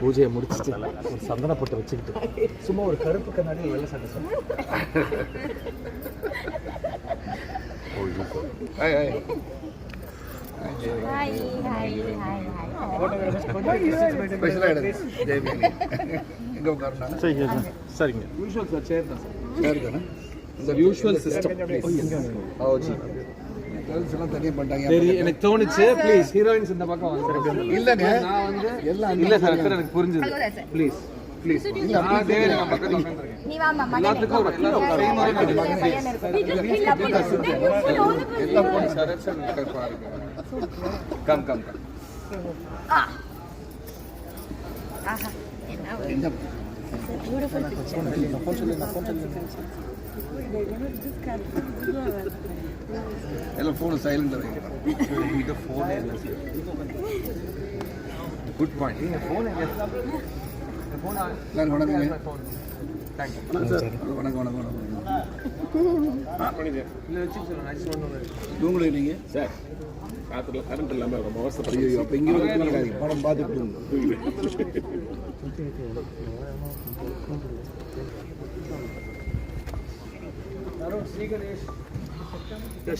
பூஜையை முடிச்சுட்டு ஒரு சந்தன போட்டு வச்சுக்கிட்டு சும்மா ஒரு கருப்பு கண்ணாடி வெள்ளை சட்டை சார். சரிங்க. யூஷுவல் சார் சேர் தான் சார். சார் யூஷுவல் சிஸ்டம் எல்லாம் தனியாக பண்ணிட்டாங்க. சரி, எனக்கு தோணுச்சு ப்ளீஸ் ஹீரோயின்ஸ் இந்த பக்கம் வந்து இல்லைங்க. நான் வந்து எல்லாம் இல்லை சார். சார் எனக்கு புரிஞ்சுது. ப்ளீஸ் ப்ளீஸ் நான் பக்கத்தில் எல்லாத்துக்கும் எல்லாம் போன சார் சார் பாருங்க. Come come come. என்ன beautiful picture. எல்லாம் ஃபோன் சைலண்ட்ல வைங்க. இது ஃபோன் இல்ல சார். Good point. நீங்க ஃபோன் எங்க? ஃபோன் நான் வணக்கங்க. Thank you sir. வணக்கம் வணக்கம் வணக்கம். இல்ல வெச்சு சொல்லுங்க. நான் சொன்னேன். தூங்குறீங்க நீங்க? சார். ராத்திரில கரண்ட் இல்லாம ரொம்ப அவஸ்தை. ஐயோ அப்ப இங்க வந்து படம் பார்த்துட்டு தூங்குங்க.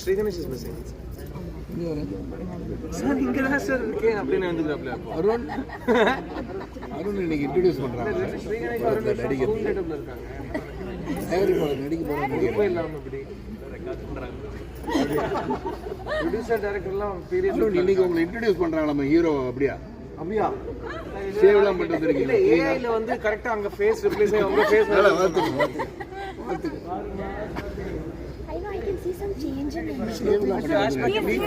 Sri Ganesh is missing. Sir இங்க தான் சார் இருக்கேன் அப்படின்னு வந்துக்கிறாப்ல. அருண் இன்னைக்கு இன்ட்ரோ듀ஸ் பண்றாங்க. ஸ்ரீ கணேஷ் அவர்கள் நடிகர் செட்டப்ல இருக்காங்க. நடிக்க போறாங்க. இல்லாம இப்படி ரெக்கார்ட் பண்றாங்க. ப்ரொடியூசர் டைரக்டர்லாம் பீரியட் இன்னைக்கு உங்களை இன்ட்ரோ듀ஸ் பண்றாங்க நம்ம ஹீரோ. அப்படியா சேவ்லாம் பண்ணிட்டு இருக்கீங்க. ஏஐல வந்து கரெக்ட்டா அங்க ஃபேஸ் ரிப்ளேஸ் ஆகி உங்க face I know I can see some change in him. He's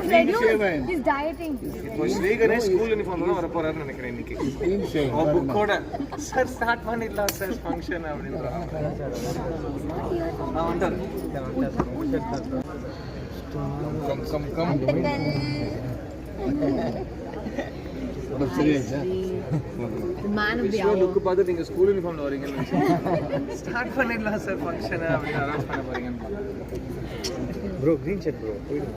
reduced. He's dieting. Sri Ganesh school யூனிஃபார்ம்ல வர போறாருன்னு நினைக்கிறேன் இன்னைக்கு. புக்கோட சார் ஸ்டார்ட் பண்ணிடலாம் சார் ஃபங்க்ஷன் அப்படின்றாங்க. வந்தாரு. கம் கம் லுக் பார்த்து நீங்க ஸ்கூல் யூனிஃபார்ம்ல வரீங்கன்னு ஸ்டார்ட் பண்ணிடலாம் சார் ஃபங்க்ஷன் அப்படின்னு அரேஞ்ச் பண்ண போறீங்கன்னு. ப்ரோ கிரீன் ஷர்ட் ப்ரோ போயிடுங்க.